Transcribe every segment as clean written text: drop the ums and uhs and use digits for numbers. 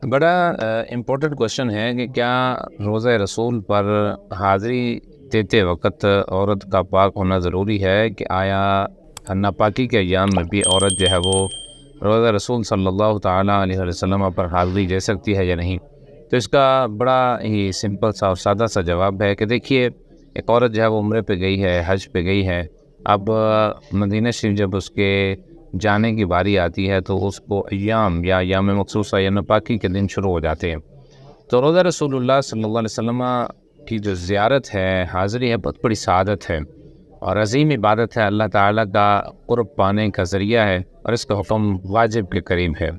بڑا important question ہے کہ کیا روزہ رسول پر حاضری دیتے وقت عورت کا پاک ہونا ضروری ہے، کہ آیا ناپاکی کے ایام میں بھی عورت جو ہے وہ روزہ رسول صلی اللہ تعالیٰ علیہ وسلم پر حاضری دے سکتی ہے یا نہیں؟ تو اس کا بڑا ہی سمپل سا اور سادہ سا جواب ہے کہ دیکھیے، ایک عورت جو ہے وہ عمرے پہ گئی ہے، حج پہ گئی ہے، اب مدینہ شریف جب اس کے جانے کی باری آتی ہے تو اس کو ایام یا ایام مخصوصہ یا ناپاکی کے دن شروع ہو جاتے ہیں۔ تو روزہ رسول اللہ صلی اللہ علیہ وسلم کی جو زیارت ہے، حاضری ہے، بہت بڑی سعادت ہے اور عظیم عبادت ہے، اللہ تعالیٰ کا قرب پانے کا ذریعہ ہے، اور اس کا حکم واجب کے قریب ہے۔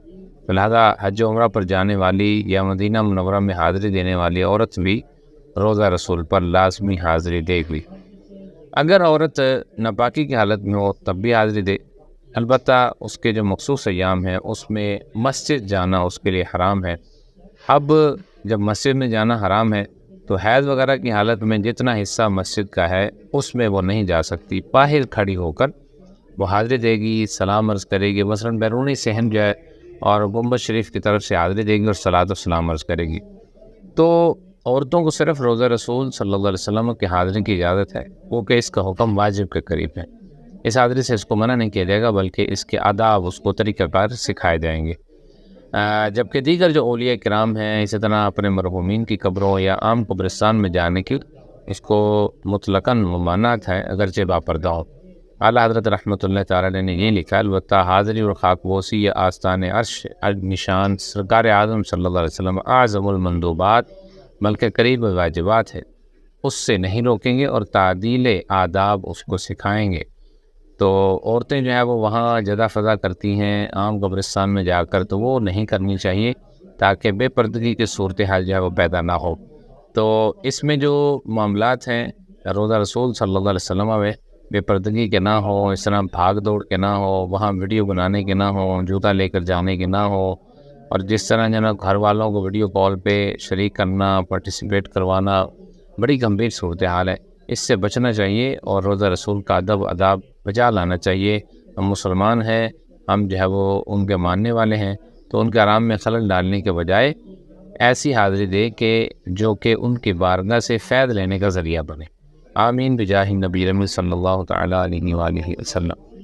لہذا حج و عمرہ پر جانے والی یا مدینہ منورہ میں حاضری دینے والی عورت بھی روزہ رسول پر لازمی حاضری دے گی۔ اگر عورت ناپاکی کی حالت میں ہو تب بھی حاضری دے، البتہ اس کے جو مخصوص ایام ہیں اس میں مسجد جانا اس کے لیے حرام ہے۔ اب جب مسجد میں جانا حرام ہے تو حیض وغیرہ کی حالت میں جتنا حصہ مسجد کا ہے اس میں وہ نہیں جا سکتی، باہر کھڑی ہو کر وہ حاضری دے گی، سلام عرض کرے گی، مثلاً بیرونی صحن جو ہے اور گنبد شریف کی طرف سے حاضری دے گی اور صلاۃ و سلام عرض کرے گی۔ تو عورتوں کو صرف روزہ رسول صلی اللہ علیہ وسلم کی حاضری کی اجازت ہے، وہ کہ اس کا حکم واجب کے قریب ہے۔ اس حاضری سے اس کو منع نہیں کیا جائے گا، بلکہ اس کے آداب اس کو طریقہ کار سکھائے جائیں گے۔ جبکہ دیگر جو اولیاء کرام ہیں، اسی طرح اپنے مرحومین کی قبروں یا عام قبرستان میں جانے کی اس کو مطلقاً ممانعت ہے، اگرچہ باپردہ ہو۔ اعلیٰ حضرت رحمۃ اللہ تعالیٰ نے یہ لکھا، البتہ حاضری اور خاک بوسی یا آستان عرش نشان سرکار اعظم صلی اللہ علیہ وسلم اعظم المندوبات بلکہ قریب واجبات ہے، اس سے نہیں روکیں گے اور تعدیل آداب اس کو سکھائیں گے۔ تو عورتیں جو ہے وہ وہاں جدا فضا کرتی ہیں عام قبرستان میں جا کر، تو وہ نہیں کرنی چاہیے تاکہ بے پردگی کی صورتحال جو ہے وہ پیدا نہ ہو۔ تو اس میں جو معاملات ہیں روزہ رسول صلی اللہ علیہ وسلم میں بے پردگی کے نہ ہو، اس طرح بھاگ دوڑ کے نہ ہو، وہاں ویڈیو بنانے کے نہ ہو، جوتا لے کر جانے کے نہ ہو، اور جس طرح جناب گھر والوں کو ویڈیو کال پہ شریک کرنا، پارٹیسپیٹ کروانا، بڑی گمبھیر صورتحال ہے، اس سے بچنا چاہیے اور روزہ رسول کا ادب آداب بجا لانا چاہیے۔ ہم مسلمان ہیں، ہم جو ہے وہ ان کے ماننے والے ہیں، تو ان کے آرام میں خلل ڈالنے کے بجائے ایسی حاضری دے کہ جو کہ ان کی بارگاہ سے فیض لینے کا ذریعہ بنے۔ آمین بجاہ نبی رحمت صلی اللہ تعالیٰ علیہ وآلہ وسلم۔